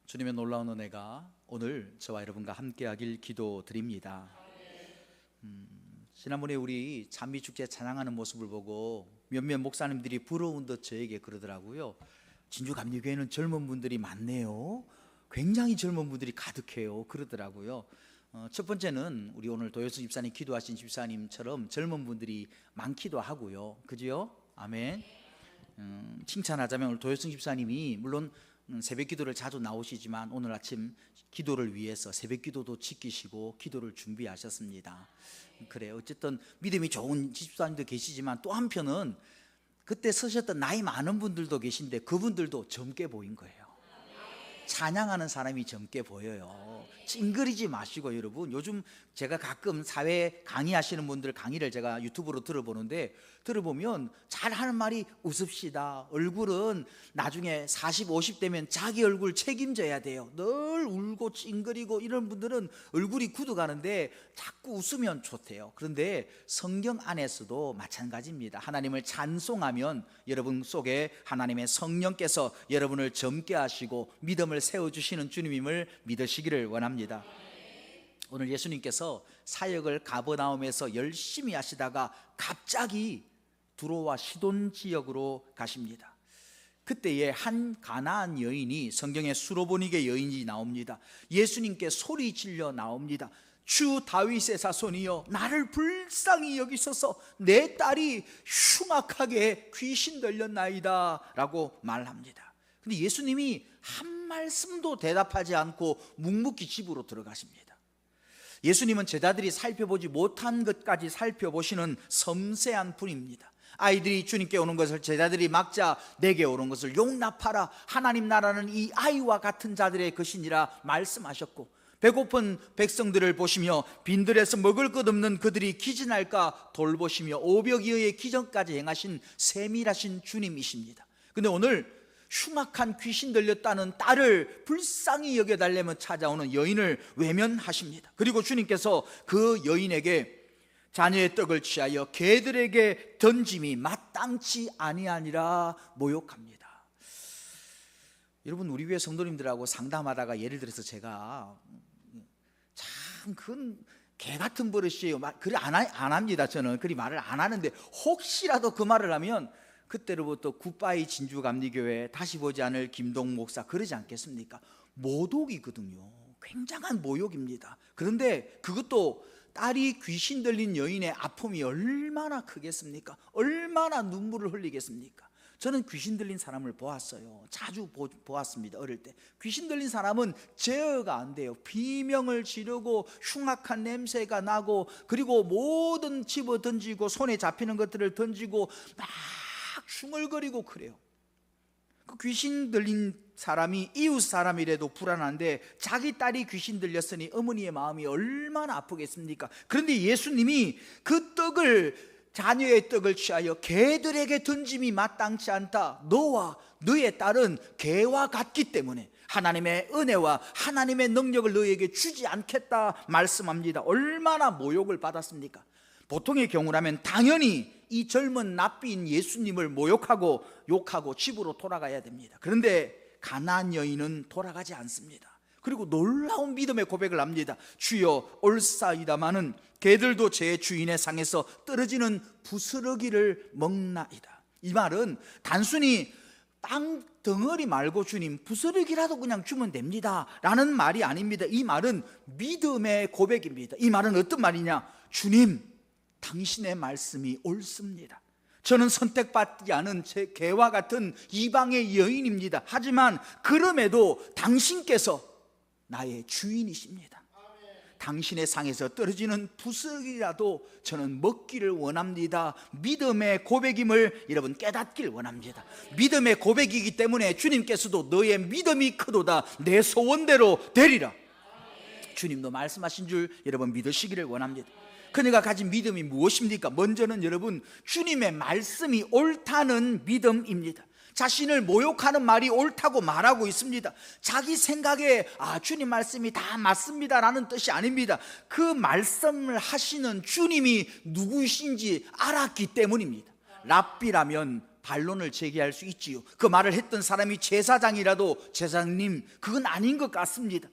주님의 놀라운 은혜가 오늘 저와 여러분과 함께하길 기도드립니다. 지난번에 우리 찬미축제 찬양하는 모습을 보고 몇몇 목사님들이 부러운 듯 저에게 그러더라고요. 진주감리교회는 젊은 분들이 많네요. 굉장히 젊은 분들이 가득해요. 그러더라고요. 첫 번째는 우리 오늘 도효승 집사님 기도하신 집사님처럼 젊은 분들이 많기도 하고요. 그죠? 아멘. 칭찬하자면 오늘 도효승 집사님이 물론 새벽 기도를 자주 나오시지만 오늘 아침 기도를 위해서 새벽 기도도 지키시고 기도를 준비하셨습니다. 그래요. 어쨌든 믿음이 좋은 집사님도 계시지만 또 한편은 그때 서셨던 나이 많은 분들도 계신데 그분들도 젊게 보인 거예요. 찬양하는 사람이 젊게 보여요. 찡그리지 마시고 여러분, 요즘 제가 가끔 사회 강의하시는 분들 강의를 제가 유튜브로 들어보는데 들어보면 잘 하는 말이 웃읍시다. 얼굴은 나중에 40, 50대면 자기 얼굴 책임져야 돼요. 늘 울고 찡그리고 이런 분들은 얼굴이 굳어가는데 자꾸 웃으면 좋대요. 그런데 성경 안에서도 마찬가지입니다. 하나님을 찬송하면 여러분 속에 하나님의 성령께서 여러분을 젊게 하시고 믿음을 세워주시는 주님임을 믿으시기를 원합니다. 오늘 예수님께서 사역을 가버나움에서 열심히 하시다가 갑자기 두로와 시돈 지역으로 가십니다. 그때에 한 가나안 여인이, 성경에 수로보니게 여인이 나옵니다. 예수님께 소리 질려 나옵니다. 주 다윗의 자손이여, 나를 불쌍히 여기소서, 내 딸이 흉악하게 귀신 들렸나이다 라고 말합니다. 근데 예수님이 한 말씀도 대답하지 않고 묵묵히 집으로 들어가십니다. 예수님은 제자들이 살펴보지 못한 것까지 살펴보시는 섬세한 분입니다. 아이들이 주님께 오는 것을 제자들이 막자 내게 오는 것을 용납하라. 하나님 나라는 이 아이와 같은 자들의 것이니라 말씀하셨고, 배고픈 백성들을 보시며 빈들에서 먹을 것 없는 그들이 기진할까 돌보시며 오병이어의 기적까지 행하신 세밀하신 주님이십니다. 근데 오늘 흉악한 귀신 들렸다는 딸을 불쌍히 여겨달라면 찾아오는 여인을 외면하십니다. 그리고 주님께서 그 여인에게 자녀의 떡을 취하여 개들에게 던짐이 마땅치 아니하니라 모욕합니다. 여러분, 우리 교회 성도님들하고 상담하다가 예를 들어서 제가 참 그건 개 같은 버릇이에요, 그래 안 합니다. 저는 그리 말을 안 하는데 혹시라도 그 말을 하면 그때로부터 굿바이 진주감리교회, 다시 보지 않을 김동 목사 그러지 않겠습니까? 모독이거든요. 굉장한 모욕입니다. 그런데 그것도 딸이 귀신 들린 여인의 아픔이 얼마나 크겠습니까? 얼마나 눈물을 흘리겠습니까? 저는 귀신 들린 사람을 보았어요. 자주 보았습니다. 어릴 때 귀신 들린 사람은 제어가 안 돼요. 비명을 지르고 흉악한 냄새가 나고, 그리고 모든 집어 던지고 손에 잡히는 것들을 던지고 막 흉얼거리고 그래요. 그 귀신 들린 사람이 이웃 사람이라도 불안한데 자기 딸이 귀신 들렸으니 어머니의 마음이 얼마나 아프겠습니까? 그런데 예수님이 그 떡을, 자녀의 떡을 취하여 개들에게 던짐이 마땅치 않다. 너와 너의 딸은 개와 같기 때문에 하나님의 은혜와 하나님의 능력을 너에게 주지 않겠다 말씀합니다. 얼마나 모욕을 받았습니까? 보통의 경우라면 당연히 이 젊은 납비인 예수님을 모욕하고 욕하고 집으로 돌아가야 됩니다. 그런데 가나안 여인은 돌아가지 않습니다. 그리고 놀라운 믿음의 고백을 합니다. 주여, 올사이다마는 개들도 제 주인의 상에서 떨어지는 부스러기를 먹나이다. 이 말은 단순히 땅 덩어리 말고 주님 부스러기라도 그냥 주면 됩니다 라는 말이 아닙니다. 이 말은 믿음의 고백입니다. 이 말은 어떤 말이냐? 주님, 당신의 말씀이 옳습니다. 저는 선택받지 않은 제 개와 같은 이방의 여인입니다. 하지만 그럼에도 당신께서 나의 주인이십니다. 당신의 상에서 떨어지는 부스러기라도 저는 먹기를 원합니다. 믿음의 고백임을 여러분 깨닫길 원합니다. 믿음의 고백이기 때문에 주님께서도 너의 믿음이 크도다 내 소원대로 되리라, 주님도 말씀하신 줄 여러분 믿으시기를 원합니다. 그녀가 가진 믿음이 무엇입니까? 먼저는 여러분 주님의 말씀이 옳다는 믿음입니다. 자신을 모욕하는 말이 옳다고 말하고 있습니다. 자기 생각에 주님 말씀이 다 맞습니다 라는 뜻이 아닙니다. 그 말씀을 하시는 주님이 누구이신지 알았기 때문입니다. 랍비라면 반론을 제기할 수 있지요. 그 말을 했던 사람이 제사장이라도 제사장님, 그건 아닌 것 같습니다.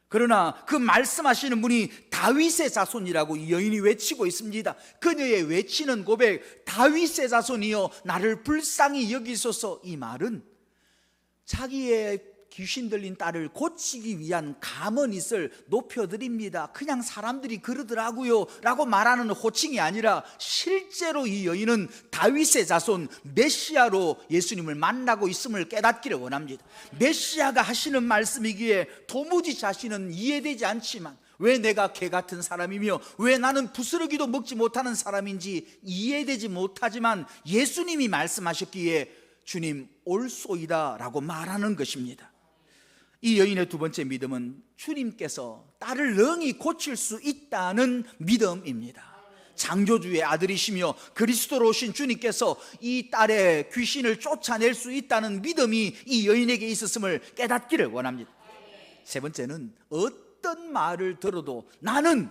그러나 그 말씀하시는 분이 다윗의 자손이라고 이 여인이 외치고 있습니다. 그녀의 외치는 고백, 다윗의 자손이여 나를 불쌍히 여기소서, 이 말은 자기의 귀신 들린 딸을 고치기 위한 가머니를 높여드립니다. 그냥 사람들이 그러더라고요 라고 말하는 호칭이 아니라 실제로 이 여인은 다윗의 자손 메시아로 예수님을 만나고 있음을 깨닫기를 원합니다. 메시아가 하시는 말씀이기에 도무지 자신은 이해되지 않지만 왜 내가 개 같은 사람이며 왜 나는 부스러기도 먹지 못하는 사람인지 이해되지 못하지만 예수님이 말씀하셨기에 주님 올소이다 라고 말하는 것입니다. 이 여인의 두 번째 믿음은 주님께서 딸을 능히 고칠 수 있다는 믿음입니다. 창조주의 아들이시며 그리스도로 오신 주님께서 이 딸의 귀신을 쫓아낼 수 있다는 믿음이 이 여인에게 있었음을 깨닫기를 원합니다. 세 번째는 어떤 말을 들어도 나는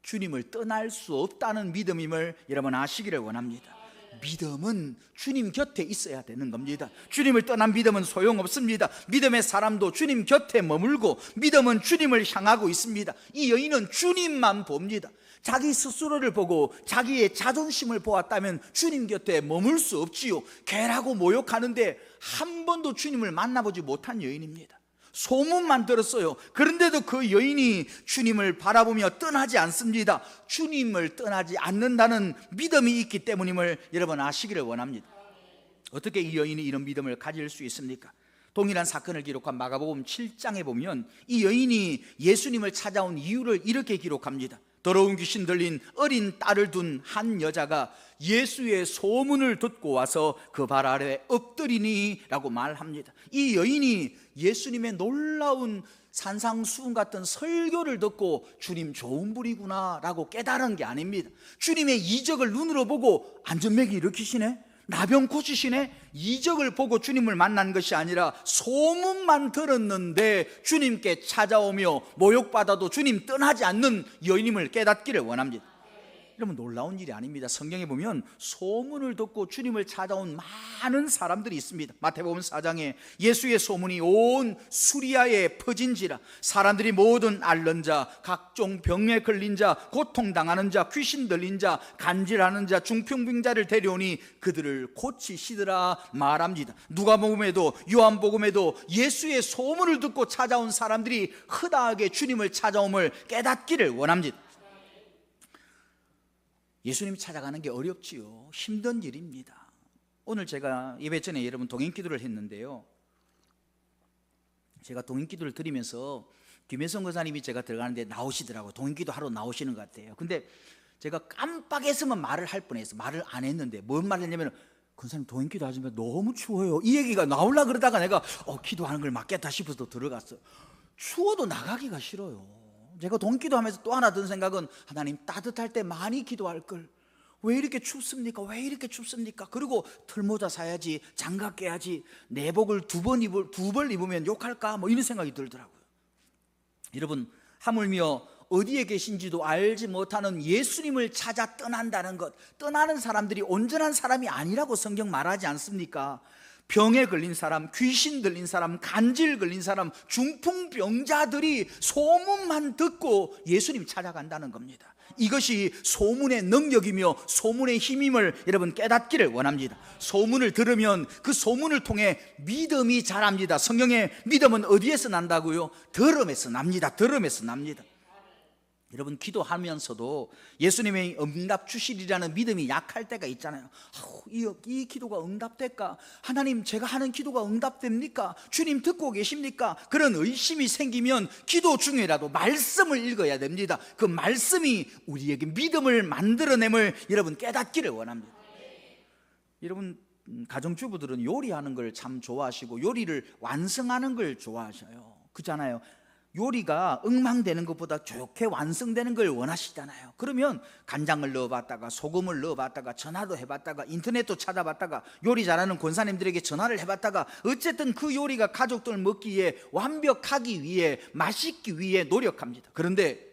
주님을 떠날 수 없다는 믿음임을 여러분 아시기를 원합니다. 믿음은 주님 곁에 있어야 되는 겁니다. 주님을 떠난 믿음은 소용없습니다. 믿음의 사람도 주님 곁에 머물고 믿음은 주님을 향하고 있습니다. 이 여인은 주님만 봅니다. 자기 스스로를 보고 자기의 자존심을 보았다면 주님 곁에 머물 수 없지요. 개라고 모욕하는데 한 번도 주님을 만나보지 못한 여인입니다. 소문만 들었어요. 그런데도 그 여인이 주님을 바라보며 떠나지 않습니다. 주님을 떠나지 않는다는 믿음이 있기 때문임을 여러분 아시기를 원합니다. 어떻게 이 여인이 이런 믿음을 가질 수 있습니까? 동일한 사건을 기록한 마가복음 7장에 보면 이 여인이 예수님을 찾아온 이유를 이렇게 기록합니다. 더러운 귀신 들린 어린 딸을 둔 한 여자가 예수의 소문을 듣고 와서 그 발 아래 엎드리니 라고 말합니다. 이 여인이 예수님의 놀라운 산상수훈 같은 설교를 듣고 주님 좋은 분이구나 라고 깨달은 게 아닙니다. 주님의 이적을 눈으로 보고 안전맥이 일으키시네, 나병 고치시네, 이적을 보고 주님을 만난 것이 아니라 소문만 들었는데 주님께 찾아오며 모욕받아도 주님 떠나지 않는 여인임을 깨닫기를 원합니다. 여러분 놀라운 일이 아닙니다. 성경에 보면 소문을 듣고 주님을 찾아온 많은 사람들이 있습니다. 마태복음 4장에 예수의 소문이 온 수리아에 퍼진지라 사람들이 모든 앓는 자, 각종 병에 걸린 자, 고통당하는 자, 귀신 들린 자, 간질하는 자, 중풍병자를 데려오니 그들을 고치시더라 말합니다. 누가복음에도 요한복음에도 예수의 소문을 듣고 찾아온 사람들이 흔하게 주님을 찾아옴을 깨닫기를 원합니다. 예수님 찾아가는 게 어렵지요. 힘든 일입니다. 오늘 제가 예배 전에 여러분 동행기도를 했는데요, 제가 동행기도를 드리면서 김혜성 권사님이 제가 들어가는데 나오시더라고요. 동행기도 하러 나오시는 것 같아요. 근데 제가 깜빡했으면 말을 할 뻔했어요. 말을 안 했는데 뭔 말을 했냐면 권사님 동행기도 하시면 너무 추워요, 이 얘기가 나오려고 그러다가 내가 기도하는 걸 맞겠다 싶어서 들어갔어요. 추워도 나가기가 싫어요. 제가 동기도하면서 또 하나 든 생각은 하나님 따뜻할 때 많이 기도할 걸, 왜 이렇게 춥습니까? 왜 이렇게 춥습니까? 그리고 털모자 사야지, 장갑 깨야지, 내복을 두 벌 입으면 욕할까? 뭐 이런 생각이 들더라고요. 여러분 하물며 어디에 계신지도 알지 못하는 예수님을 찾아 떠난다는 것, 떠나는 사람들이 온전한 사람이 아니라고 성경 말하지 않습니까? 병에 걸린 사람, 귀신 들린 사람, 간질 걸린 사람, 중풍병자들이 소문만 듣고 예수님 찾아간다는 겁니다. 이것이 소문의 능력이며 소문의 힘임을 여러분 깨닫기를 원합니다. 소문을 들으면 그 소문을 통해 믿음이 자랍니다. 성경에 믿음은 어디에서 난다고요? 들음에서 납니다. 들음에서 납니다. 여러분 기도하면서도 예수님의 응답 주시리라는 믿음이 약할 때가 있잖아요. 이 기도가 응답될까? 하나님 제가 하는 기도가 응답됩니까? 주님 듣고 계십니까? 그런 의심이 생기면 기도 중에라도 말씀을 읽어야 됩니다. 그 말씀이 우리에게 믿음을 만들어냄을 여러분 깨닫기를 원합니다. 여러분 가정주부들은 요리하는 걸 참 좋아하시고 요리를 완성하는 걸 좋아하셔요. 그렇잖아요. 요리가 엉망되는 것보다 좋게 완성되는 걸 원하시잖아요. 그러면 간장을 넣어봤다가 소금을 넣어봤다가 전화도 해봤다가 인터넷도 찾아봤다가 요리 잘하는 권사님들에게 전화를 해봤다가 어쨌든 그 요리가 가족들 먹기에 완벽하기 위해 맛있기 위해 노력합니다. 그런데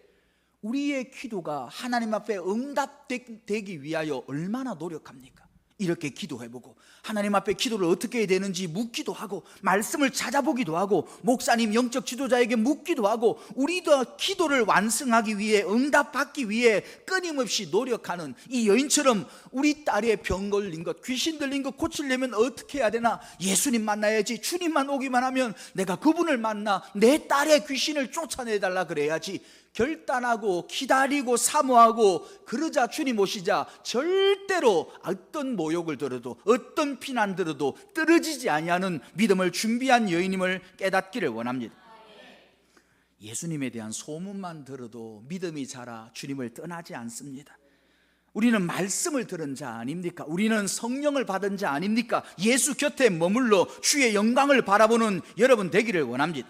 우리의 기도가 하나님 앞에 응답되기 위하여 얼마나 노력합니까? 이렇게 기도해보고 하나님 앞에 기도를 어떻게 해야 되는지 묻기도 하고 말씀을 찾아보기도 하고 목사님 영적 지도자에게 묻기도 하고 우리도 기도를 완성하기 위해 응답받기 위해 끊임없이 노력하는 이 여인처럼 우리 딸의 병 걸린 것, 귀신 들린 것 고치려면 어떻게 해야 되나? 예수님 만나야지. 주님만 오기만 하면 내가 그분을 만나 내 딸의 귀신을 쫓아내달라 그래야지. 결단하고 기다리고 사모하고 그러자 주님 오시자 절대로 어떤 모욕을 들어도 어떤 피난 들어도 떨어지지 아니하는 믿음을 준비한 여인임을 깨닫기를 원합니다. 예수님에 대한 소문만 들어도 믿음이 자라 주님을 떠나지 않습니다. 우리는 말씀을 들은 자 아닙니까? 우리는 성령을 받은 자 아닙니까? 예수 곁에 머물러 주의 영광을 바라보는 여러분 되기를 원합니다.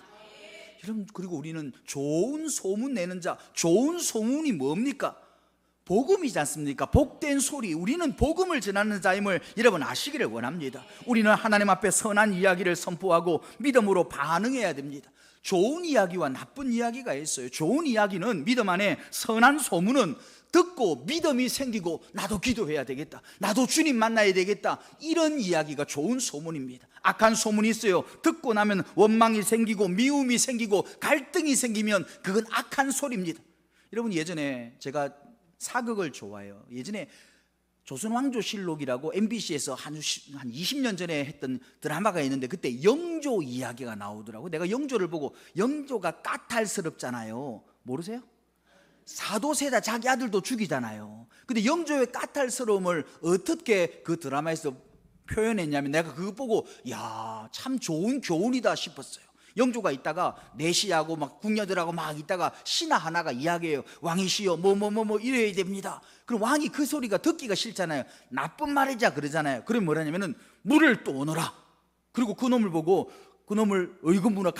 여러분, 그리고 우리는 좋은 소문 내는 자, 좋은 소문이 뭡니까? 복음이지 않습니까? 복된 소리. 우리는 복음을 전하는 자임을 여러분 아시기를 원합니다. 우리는 하나님 앞에 선한 이야기를 선포하고 믿음으로 반응해야 됩니다. 좋은 이야기와 나쁜 이야기가 있어요. 좋은 이야기는 믿음 안에, 선한 소문은 듣고 믿음이 생기고 나도 기도해야 되겠다, 나도 주님 만나야 되겠다, 이런 이야기가 좋은 소문입니다. 악한 소문이 있어요. 듣고 나면 원망이 생기고 미움이 생기고 갈등이 생기면 그건 악한 소리입니다. 여러분, 예전에 제가 사극을 좋아해요. 예전에 조선왕조실록이라고 MBC에서 한 20년 전에 했던 드라마가 있는데 그때 영조 이야기가 나오더라고요. 내가 영조를 보고, 영조가 까탈스럽잖아요. 모르세요? 사도세자 자기 아들도 죽이잖아요. 근데 영조의 까탈스러움을 어떻게 그 드라마에서 표현했냐면 내가 그거 보고 야, 참 좋은 교훈이다 싶었어요. 영조가 있다가 내시하고 막 궁녀들하고 막 있다가 신하 하나가 이야기해요. 왕이시여 뭐 이래야 됩니다. 그럼 왕이 그 소리가 듣기가 싫잖아요. 나쁜 말이자 그러잖아요. 그럼 뭐라냐면은 물을 또 오너라. 그리고 그 놈을 보고 그 놈을 의금부나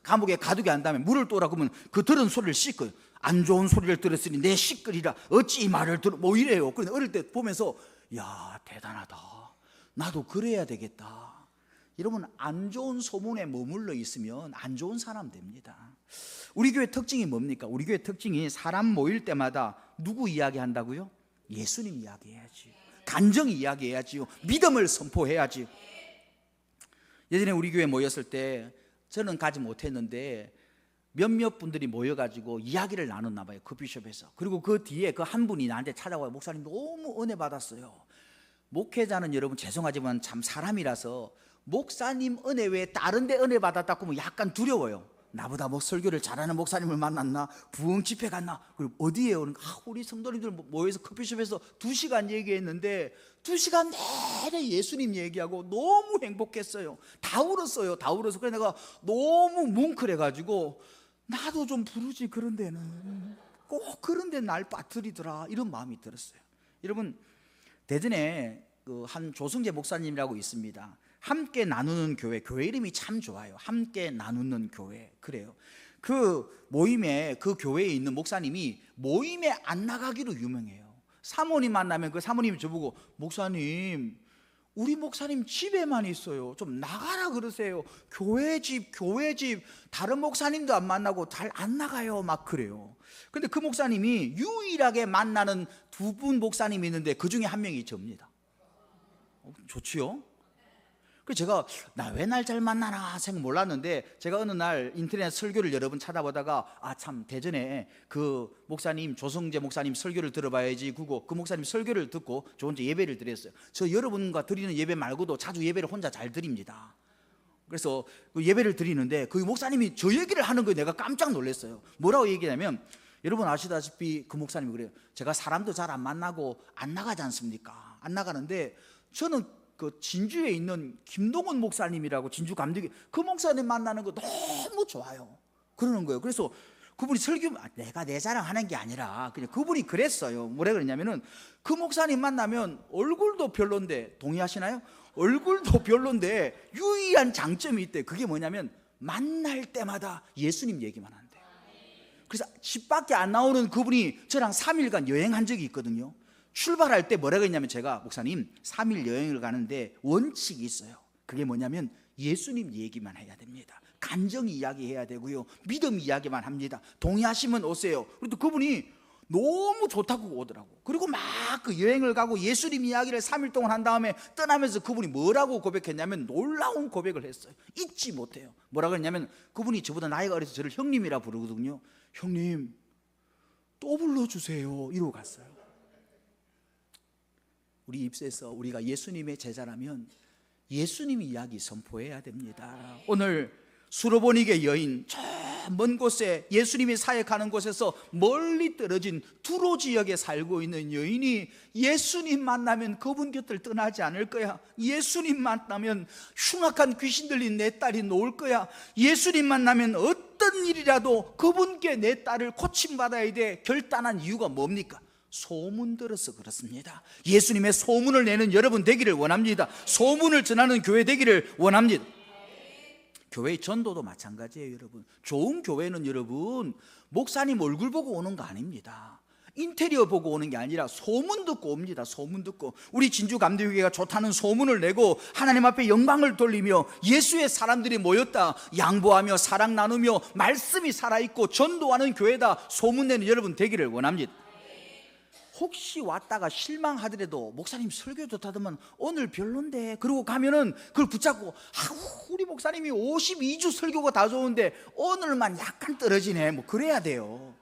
감옥에 가두게 한 다음에 물을 또라 그러면 그 들은 소리를 씻고요. 안 좋은 소리를 들었으니 내 씻으리라 어찌 이 말을 들어, 뭐 이래요. 그런데 어릴 때 보면서 야, 대단하다, 나도 그래야 되겠다. 여러분, 안 좋은 소문에 머물러 있으면 안 좋은 사람 됩니다. 우리 교회 특징이 뭡니까? 우리 교회 특징이 사람 모일 때마다 누구 이야기한다고요? 예수님 이야기해야지, 간증 이야기해야지요, 믿음을 선포해야지. 예전에 우리 교회 모였을 때 저는 가지 못했는데 몇몇 분들이 모여가지고 이야기를 나눴나 봐요, 커피숍에서. 그리고 그 뒤에 그 한 분이 나한테 찾아와요. 목사님 너무 은혜 받았어요. 목회자는 여러분 죄송하지만 참 사람이라서 목사님 은혜 외에 다른 데 은혜 받았다고 하면 약간 두려워요. 나보다 뭐 설교를 잘하는 목사님을 만났나, 부흥 집회 갔나, 그리고 어디에요? 우리 성도님들 모여서 커피숍에서 2시간 얘기했는데 2시간 내내 예수님 얘기하고 너무 행복했어요. 다 울었어요. 다 울어서. 그래서 내가 너무 뭉클해가지고 나도 좀 부르지, 그런 데는 꼭 그런 데 날 빠뜨리더라, 이런 마음이 들었어요. 여러분, 대전에 그 한 조승재 목사님이라고 있습니다. 함께 나누는 교회, 교회 이름이 참 좋아요. 함께 나누는 교회. 그래요. 그 모임에, 그 교회에 있는 목사님이 모임에 안 나가기로 유명해요. 사모님 만나면 그 사모님이 저보고 목사님, 우리 목사님 집에만 있어요. 좀 나가라 그러세요. 교회 집 다른 목사님도 안 만나고 잘 안 나가요, 막 그래요. 근데 그 목사님이 유일하게 만나는 2분 목사님이 있는데 그 중에 한 명이 접니다. 좋지요? 그래서 제가 왜 날 잘 만나나 생각 몰랐는데 제가 어느 날 인터넷 설교를 여러 번 찾아보다가 아, 참 대전에 그 목사님, 조성재 목사님 설교를 들어봐야지. 그 목사님 설교를 듣고 저 혼자 예배를 드렸어요. 저 여러분과 드리는 예배 말고도 자주 예배를 혼자 잘 드립니다. 그래서 그 예배를 드리는데 그 목사님이 저 얘기를 하는 거에 내가 깜짝 놀랐어요. 뭐라고 얘기하냐면, 여러분 아시다시피 그 목사님이 그래요. 제가 사람도 잘 안 만나고 안 나가지 않습니까? 안 나가는데 저는 그 진주에 있는 김동원 목사님이라고, 진주 감독이, 그 목사님 만나는 거 너무 좋아요. 그러는 거예요. 그래서 그분이 설교, 내가 내 자랑하는 게 아니라 그냥 그분이 그랬어요. 뭐라 그랬냐면은 그 목사님 만나면 얼굴도 별론데, 동의하시나요? 얼굴도 별론데 유일한 장점이 있대. 그게 뭐냐면 만날 때마다 예수님 얘기만 한대요. 그래서 집 밖에 안 나오는 그분이 저랑 3일간 여행한 적이 있거든요. 출발할 때 뭐라고 했냐면, 제가 목사님 3일 여행을 가는데 원칙이 있어요. 그게 뭐냐면 예수님 얘기만 해야 됩니다. 간증 이야기해야 되고요, 믿음 이야기만 합니다. 동의하시면 오세요. 그래도 그분이 너무 좋다고 오더라고. 그리고 막 그 여행을 가고 예수님 이야기를 3일 동안 한 다음에 떠나면서 그분이 뭐라고 고백했냐면 놀라운 고백을 했어요. 잊지 못해요. 뭐라고 했냐면 그분이 저보다 나이가 어려서 저를 형님이라 부르거든요. 형님 또 불러주세요 이러고 갔어요. 우리 입술에서 우리가 예수님의 제자라면 예수님 이야기 선포해야 됩니다. 오늘 수로보니게 여인, 저 먼 곳에 예수님이 사역하는 곳에서 멀리 떨어진 두로 지역에 살고 있는 여인이 예수님 만나면 그분 곁을 떠나지 않을 거야. 예수님 만나면 흉악한 귀신 들린 내 딸이 놓을 거야. 예수님 만나면 어떤 일이라도 그분께 내 딸을 고침받아야 돼. 결단한 이유가 뭡니까? 소문 들어서 그렇습니다. 예수님의 소문을 내는 여러분 되기를 원합니다. 소문을 전하는 교회 되기를 원합니다. 교회의 전도도 마찬가지예요. 여러분, 좋은 교회는 여러분 목사님 얼굴 보고 오는 거 아닙니다. 인테리어 보고 오는 게 아니라 소문 듣고 옵니다. 소문 듣고 우리 진주감리교회가 좋다는 소문을 내고 하나님 앞에 영광을 돌리며 예수의 사람들이 모였다, 양보하며 사랑 나누며 말씀이 살아있고 전도하는 교회다 소문내는 여러분 되기를 원합니다. 혹시 왔다가 실망하더라도 목사님 설교 좋다더만 오늘 별론데 그러고 가면은 그걸 붙잡고 우리 목사님이 52주 설교가 다 좋은데 오늘만 약간 떨어지네 뭐 그래야 돼요.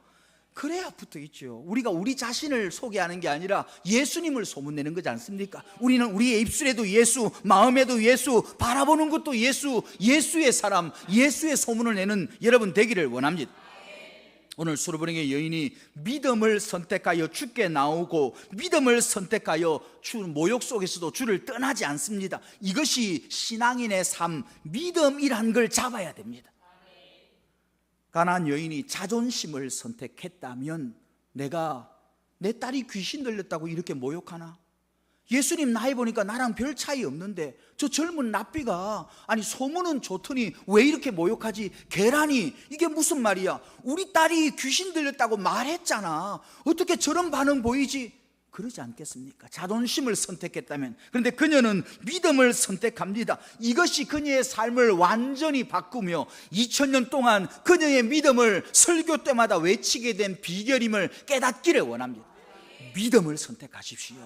그래야 붙어있죠. 우리가 우리 자신을 소개하는 게 아니라 예수님을 소문내는 거지 않습니까? 우리는 우리의 입술에도 예수, 마음에도 예수, 바라보는 것도 예수, 예수의 사람, 예수의 소문을 내는 여러분 되기를 원합니다. 오늘 수로보니게 여인이 믿음을 선택하여 주께 나오고 믿음을 선택하여 주 모욕 속에서도 주를 떠나지 않습니다. 이것이 신앙인의 삶, 믿음이란 걸 잡아야 됩니다. 가나안 여인이 자존심을 선택했다면 내가 내 딸이 귀신 들렸다고 이렇게 모욕하나? 예수님 나이 보니까 나랑 별 차이 없는데 저 젊은 납비가 아니 소문은 좋더니 왜 이렇게 모욕하지? 계란이 이게 무슨 말이야? 우리 딸이 귀신 들렸다고 말했잖아. 어떻게 저런 반응 보이지? 그러지 않겠습니까? 자존심을 선택했다면. 그런데 그녀는 믿음을 선택합니다. 이것이 그녀의 삶을 완전히 바꾸며 2000년 동안 그녀의 믿음을 설교 때마다 외치게 된 비결임을 깨닫기를 원합니다. 믿음을 선택하십시오.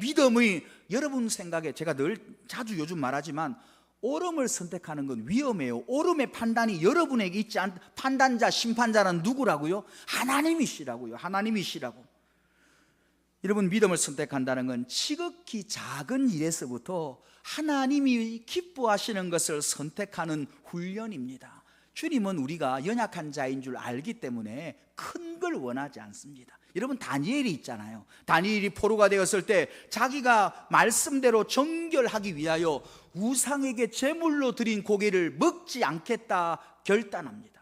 믿음의 여러분 생각에 제가 늘 자주 요즘 말하지만 옳음을 선택하는 건 위험해요. 옳음의 판단이 여러분에게 있지 않 판단자, 심판자는 누구라고요? 하나님이시라고요. 하나님이시라고. 여러분 믿음을 선택한다는 건 지극히 작은 일에서부터 하나님이 기뻐하시는 것을 선택하는 훈련입니다. 주님은 우리가 연약한 자인 줄 알기 때문에 큰 걸 원하지 않습니다. 여러분 다니엘이 있잖아요. 다니엘이 포로가 되었을 때 자기가 말씀대로 정결하기 위하여 우상에게 제물로 드린 고기를 먹지 않겠다 결단합니다.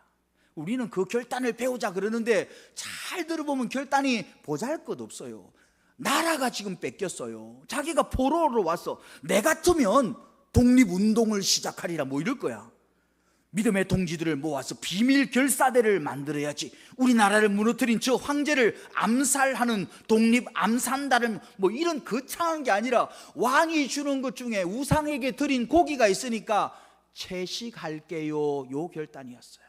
우리는 그 결단을 배우자 그러는데 잘 들어보면 결단이 보잘것없어요. 나라가 지금 뺏겼어요. 자기가 포로로 왔어. 내 같으면 독립운동을 시작하리라 뭐 이럴 거야. 믿음의 동지들을 모아서 비밀 결사대를 만들어야지. 우리나라를 무너뜨린 저 황제를 암살하는 독립 암산단을 뭐 이런 거창한 게 아니라 왕이 주는 것 중에 우상에게 드린 고기가 있으니까 채식할게요. 요 결단이었어요.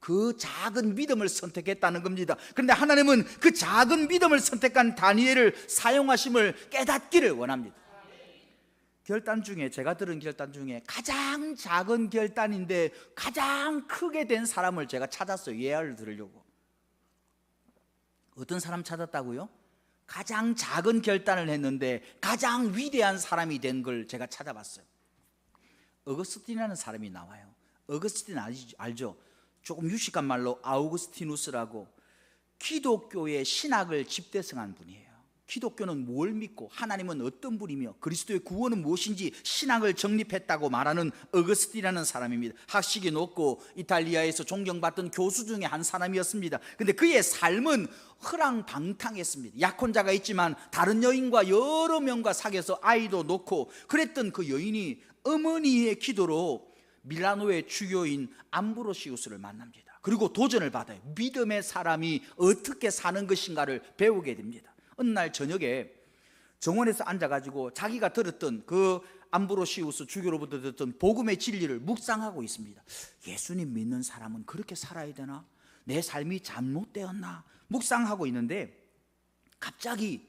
그 작은 믿음을 선택했다는 겁니다. 그런데 하나님은 그 작은 믿음을 선택한 다니엘을 사용하심을 깨닫기를 원합니다. 결단 중에 제가 들은 결단 중에 가장 작은 결단인데 가장 크게 된 사람을 제가 찾았어요. 예화를 들으려고. 어떤 사람 찾았다고요? 가장 작은 결단을 했는데 가장 위대한 사람이 된 걸 제가 찾아봤어요. 어거스틴이라는 사람이 나와요. 어거스틴 알죠? 조금 유식한 말로 아우구스티누스라고 기독교의 신학을 집대성한 분이에요. 기독교는 뭘 믿고 하나님은 어떤 분이며 그리스도의 구원은 무엇인지 신학을 정립했다고 말하는 어거스틴이라는 사람입니다. 학식이 높고 이탈리아에서 존경받던 교수 중에 한 사람이었습니다. 그런데 그의 삶은 허랑방탕했습니다. 약혼자가 있지만 다른 여인과 여러 명과 사귀어서 아이도 놓고 그랬던 그 여인이 어머니의 기도로 밀라노의 주교인 암브로시우스를 만납니다. 그리고 도전을 받아요. 믿음의 사람이 어떻게 사는 것인가를 배우게 됩니다. 어느 날 저녁에 정원에서 앉아가지고 자기가 들었던 그 암브로시우스 주교로부터 들었던 복음의 진리를 묵상하고 있습니다. 예수님 믿는 사람은 그렇게 살아야 되나? 내 삶이 잘못되었나? 묵상하고 있는데 갑자기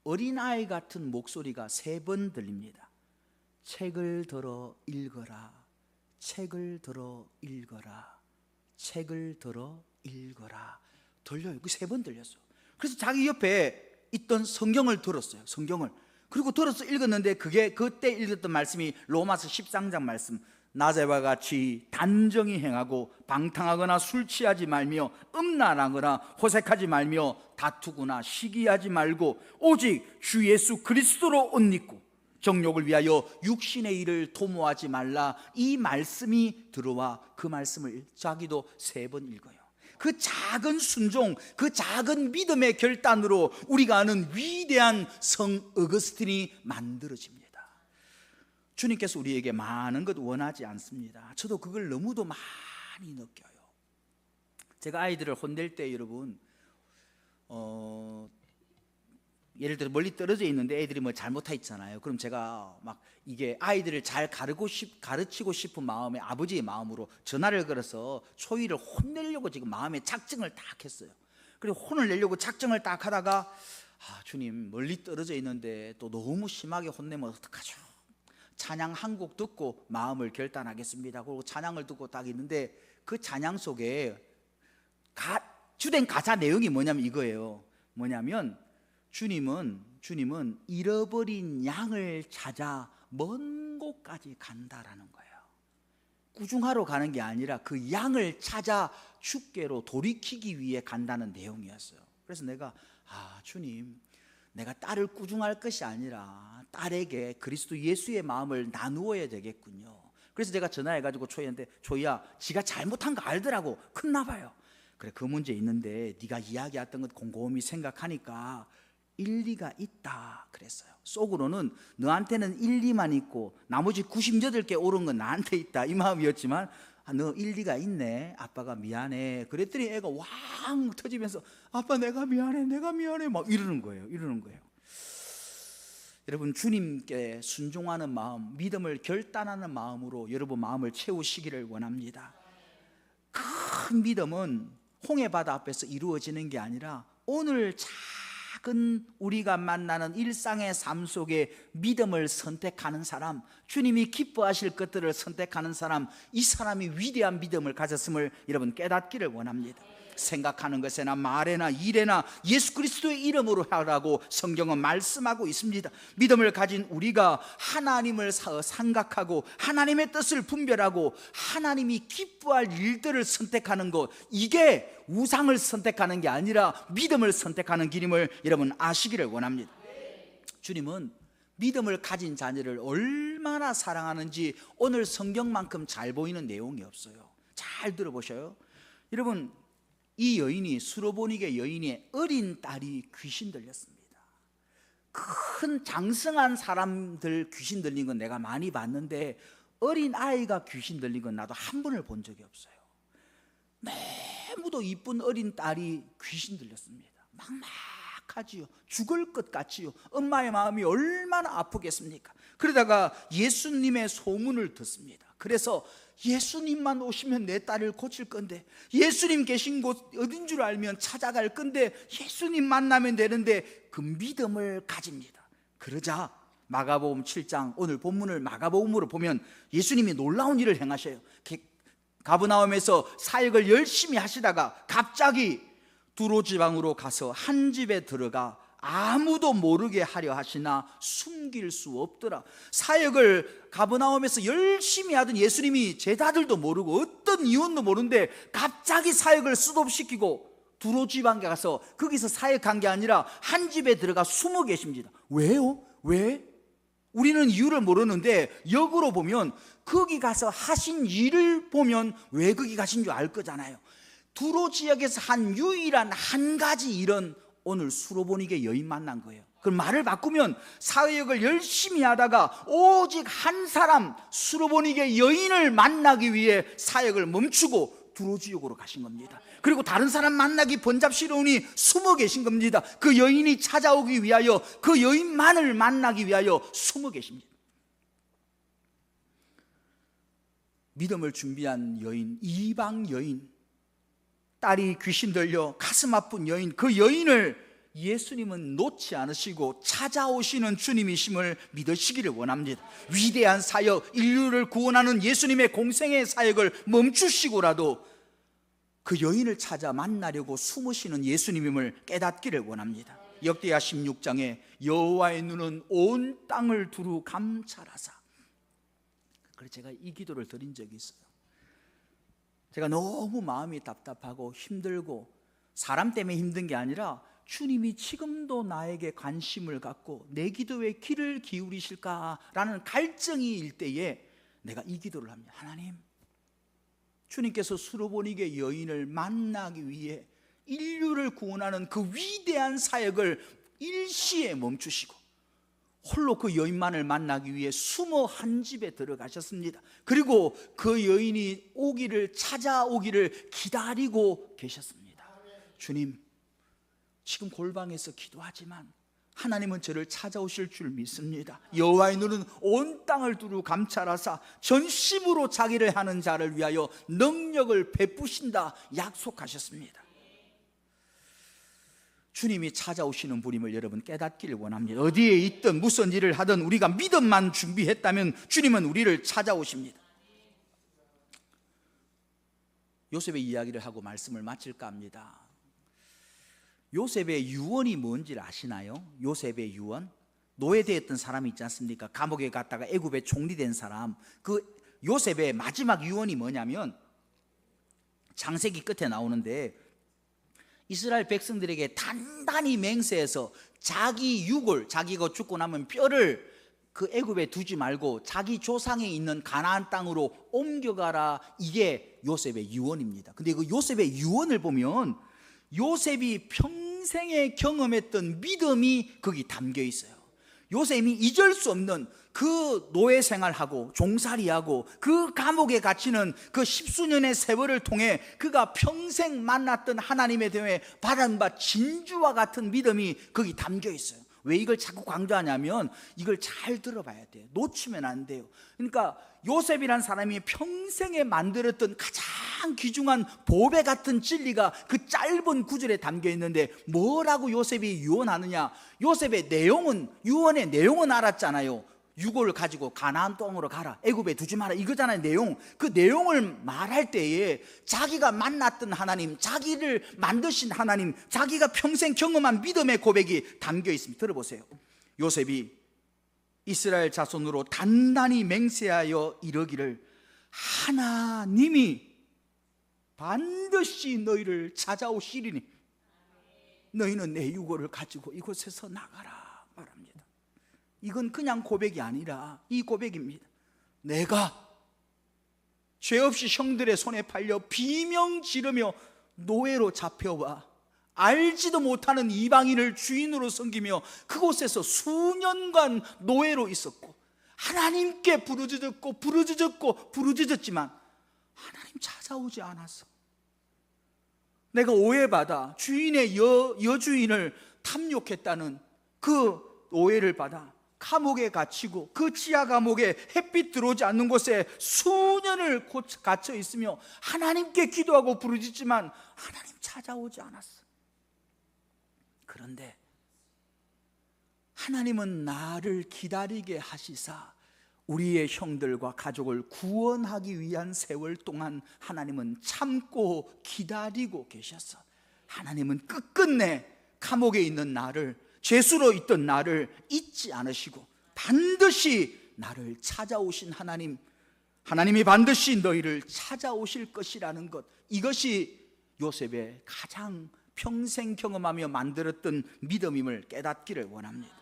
어린아이 같은 목소리가 3번 들립니다. 책을 들어 읽어라. 책을 들어 읽어라. 책을 들어 읽어라. 들려요. 그 3번 들렸어요. 그래서 자기 옆에 있던 성경을 들었어요. 성경을. 그리고 들어서 읽었는데 그게 그때 읽었던 말씀이 로마서 13장 말씀. 낮에와 같이 단정히 행하고 방탕하거나 술 취하지 말며 음란하거나 호색하지 말며 다투거나 시기하지 말고 오직 주 예수 그리스도로 옷 입고 정욕을 위하여 육신의 일을 도모하지 말라. 이 말씀이 들어와 그 말씀을 자기도 3번 읽어요. 그 작은 순종, 그 작은 믿음의 결단으로 우리가 아는 위대한 성 어거스틴이 만들어집니다. 주님께서 우리에게 많은 것 원하지 않습니다. 저도 그걸 너무도 많이 느껴요. 제가 아이들을 혼낼 때 여러분 예를 들어 멀리 떨어져 있는데 애들이 뭐 잘못했잖아요. 그럼 제가 막 이게 아이들을 잘 가르치고 싶은 마음에 아버지의 마음으로 전화를 걸어서 초이를 혼내려고 지금 마음에 작정을 딱 했어요. 그리고 혼을 내려고 작정을 딱 하다가 주님 멀리 떨어져 있는데 또 너무 심하게 혼내면 어떡하죠? 찬양 한 곡 듣고 마음을 결단하겠습니다. 그리고 찬양을 듣고 딱 있는데 그 찬양 속에 주된 가사 내용이 뭐냐면 이거예요. 뭐냐면 주님은 잃어버린 양을 찾아 먼 곳까지 간다라는 거예요. 꾸중하러 가는 게 아니라 그 양을 찾아 주께로 돌이키기 위해 간다는 내용이었어요. 그래서 내가 주님, 내가 딸을 꾸중할 것이 아니라 딸에게 그리스도 예수의 마음을 나누어야 되겠군요. 그래서 제가 전화해가지고 초이한테 초이야, 지가 잘못한 거 알더라고. 큰나 봐요. 그래, 그 문제 있는데 네가 이야기했던 것 곰곰이 생각하니까 일리가 있다 그랬어요. 속으로는 너한테는 일리만 있고 나머지 98개 옳은 건 나한테 있다 이 마음이었지만 너 일리가 있네, 아빠가 미안해. 그랬더니 애가 왕 터지면서 아빠 내가 미안해 막 이러는 거예요. 여러분, 주님께 순종하는 마음, 믿음을 결단하는 마음으로 여러분 마음을 채우시기를 원합니다. 큰 믿음은 홍해바다 앞에서 이루어지는 게 아니라 오늘 작은 우리가 만나는 일상의 삶 속에 믿음을 선택하는 사람, 주님이 기뻐하실 것들을 선택하는 사람, 이 사람이 위대한 믿음을 가졌음을 여러분 깨닫기를 원합니다. 생각하는 것에나 말에나 일에나 예수 그리스도의 이름으로 하라고 성경은 말씀하고 있습니다. 믿음을 가진 우리가 하나님을 생각하고 하나님의 뜻을 분별하고 하나님이 기뻐할 일들을 선택하는 것, 이게 우상을 선택하는 게 아니라 믿음을 선택하는 길임을 여러분 아시기를 원합니다. 주님은 믿음을 가진 자녀를 얼마나 사랑하는지 오늘 성경만큼 잘 보이는 내용이 없어요. 잘 들어보셔요. 여러분, 이 여인이, 수로보니게 여인의 어린 딸이 귀신 들렸습니다. 큰 장성한 사람들 귀신 들린 건 내가 많이 봤는데 어린 아이가 귀신 들린 건 나도 한 번을 본 적이 없어요. 너무도 이쁜 어린 딸이 귀신 들렸습니다. 막막하지요. 죽을 것 같지요. 엄마의 마음이 얼마나 아프겠습니까? 그러다가 예수님의 소문을 듣습니다. 그래서 예수님만 오시면 내 딸을 고칠 건데, 예수님 계신 곳 어딘 줄 알면 찾아갈 건데, 예수님 만나면 되는데 그 믿음을 가집니다. 그러자 마가복음 7장, 오늘 본문을 마가복음으로 보면 예수님이 놀라운 일을 행하셔요. 가버나움에서 사역을 열심히 하시다가 갑자기 두로 지방으로 가서 한 집에 들어가 아무도 모르게 하려 하시나 숨길 수 없더라. 사역을 가버나움에서 열심히 하던 예수님이 제자들도 모르고 어떤 이유도 모르는데 갑자기 사역을 스톱시키고 두로 지방에 가서 거기서 사역한 게 아니라 한 집에 들어가 숨어 계십니다. 왜요? 왜? 우리는 이유를 모르는데 역으로 보면 거기 가서 하신 일을 보면 왜 거기 가신 줄 알 거잖아요. 두로 지역에서 한 유일한 한 가지 일은 오늘 수로보니게 여인 만난 거예요. 그럼 말을 바꾸면 사역을 열심히 하다가 오직 한 사람, 수로보니게 여인을 만나기 위해 사역을 멈추고 두로 지역으로 가신 겁니다. 그리고 다른 사람 만나기 번잡스러우니 숨어 계신 겁니다. 그 여인이 찾아오기 위하여, 그 여인만을 만나기 위하여 숨어 계십니다. 믿음을 준비한 여인, 이방 여인, 딸이 귀신 들려 가슴 아픈 여인, 그 여인을 예수님은 놓지 않으시고 찾아오시는 주님이심을 믿으시기를 원합니다. 위대한 사역, 인류를 구원하는 예수님의 공생의 사역을 멈추시고라도 그 여인을 찾아 만나려고 숨으시는 예수님임을 깨닫기를 원합니다. 역대하 16장에 여호와의 눈은 온 땅을 두루 감찰하사, 그래서 제가 이 기도를 드린 적이 있어요. 제가 너무 마음이 답답하고 힘들고, 사람 때문에 힘든 게 아니라 주님이 지금도 나에게 관심을 갖고 내 기도에 귀를 기울이실까라는 갈증이 일 때에 내가 이 기도를 합니다. 하나님, 주님께서 수로보니게 여인을 만나기 위해 인류를 구원하는 그 위대한 사역을 일시에 멈추시고 홀로 그 여인만을 만나기 위해 숨어 한 집에 들어가셨습니다. 그리고 그 여인이 오기를, 찾아오기를 기다리고 계셨습니다. 주님, 지금 골방에서 기도하지만 하나님은 저를 찾아오실 줄 믿습니다. 여호와의 눈은 온 땅을 두루 감찰하사 전심으로 자기를 하는 자를 위하여 능력을 베푸신다 약속하셨습니다. 주님이 찾아오시는 분임을 여러분 깨닫기를 원합니다. 어디에 있든 무슨 일을 하든 우리가 믿음만 준비했다면 주님은 우리를 찾아오십니다. 요셉의 이야기를 하고 말씀을 마칠까 합니다. 요셉의 유언이 뭔지를 아시나요? 요셉의 유언, 노예되었던 사람이 있지 않습니까? 감옥에 갔다가 애굽에 총리된 사람, 그 요셉의 마지막 유언이 뭐냐면 창세기 끝에 나오는데, 이스라엘 백성들에게 단단히 맹세해서 자기 육을, 자기가 죽고 나면 뼈를 그 애굽에 두지 말고 자기 조상에 있는 가나안 땅으로 옮겨가라, 이게 요셉의 유언입니다. 근데 그 요셉의 유언을 보면 요셉이 평생에 경험했던 믿음이 거기 담겨 있어요. 요셉이 잊을 수 없는 그 노예 생활하고 종살이하고 그 감옥에 갇히는 그 십수년의 세월을 통해 그가 평생 만났던 하나님에 대해 받은 바 진주와 같은 믿음이 거기 담겨 있어요. 왜 이걸 자꾸 강조하냐면 이걸 잘 들어봐야 돼요. 놓치면 안 돼요. 그러니까 요셉이란 사람이 평생에 만들었던 가장 귀중한 보배 같은 진리가 그 짧은 구절에 담겨 있는데, 뭐라고 요셉이 유언하느냐? 요셉의 내용은, 유언의 내용은 알았잖아요. 유고를 가지고 가나안 땅으로 가라, 애굽에 두지 마라, 이거잖아요. 내용. 그 내용을 말할 때에 자기가 만났던 하나님, 자기를 만드신 하나님, 자기가 평생 경험한 믿음의 고백이 담겨 있습니다. 들어보세요. 요셉이 이스라엘 자손으로 단단히 맹세하여 이르기를, 하나님이 반드시 너희를 찾아오시리니 너희는 내 유고를 가지고 이곳에서 나가라 말합니다. 이건 그냥 고백이 아니라 이 고백입니다. 내가 죄 없이 형들의 손에 팔려 비명 지르며 노예로 잡혀와 알지도 못하는 이방인을 주인으로 섬기며 그곳에서 수년간 노예로 있었고 하나님께 부르짖었지만 하나님 찾아오지 않았어. 내가 오해받아 주인의 여주인을 탐욕했다는 그 오해를 받아 감옥에 갇히고 그 지하 감옥에 햇빛 들어오지 않는 곳에 수년을 갇혀 있으며 하나님께 기도하고 부르짖지만 하나님 찾아오지 않았어. 그런데 하나님은 나를 기다리게 하시사 우리의 형들과 가족을 구원하기 위한 세월 동안 하나님은 참고 기다리고 계셨어. 하나님은 끝끝내 감옥에 있는 나를, 죄수로 있던 나를 잊지 않으시고 반드시 나를 찾아오신 하나님이 반드시 너희를 찾아오실 것이라는 것, 이것이 요셉의 가장 평생 경험하며 만들었던 믿음임을 깨닫기를 원합니다.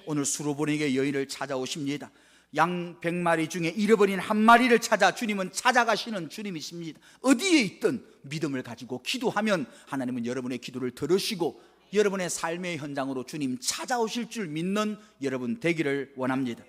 오늘 수로보니게 여인을 찾아오십니다. 양 100마리 중에 잃어버린 한 마리를 찾아 주님은 찾아가시는 주님이십니다. 어디에 있든 믿음을 가지고 기도하면 하나님은 여러분의 기도를 들으시고 여러분의 삶의 현장으로 주님 찾아오실 줄 믿는 여러분 되기를 원합니다.